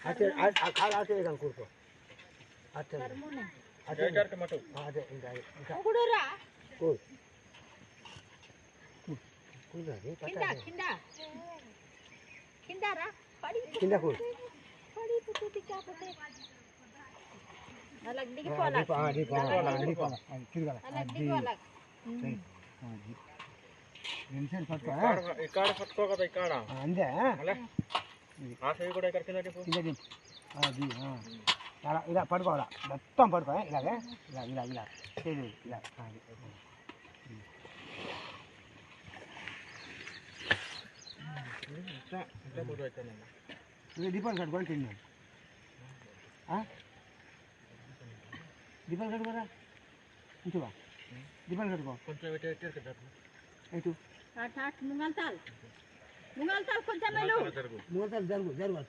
అదే అదే కూర్చో అదే అదే అదే ఇంకా ఇంకా కింద కూర్చో ఇక్కడ పట్టుకో కదా ఇక్కడ అంతే ఆ సైడ్ కూడా ఇక్కడ కింద దింపు అది ఇలా పడుకోవాలా మొత్తం పడుకో ఇలాగే ఇలా ఇలా ఇలా ఇలా దీపాలు కట్టుకొని తిన్నాను దీపాలు కట్టుకోరా ఇంచువా దీపాలు కట్టుకో కొంచెం ఎటు ముంగల్తాల్ కొంచెం జరుగు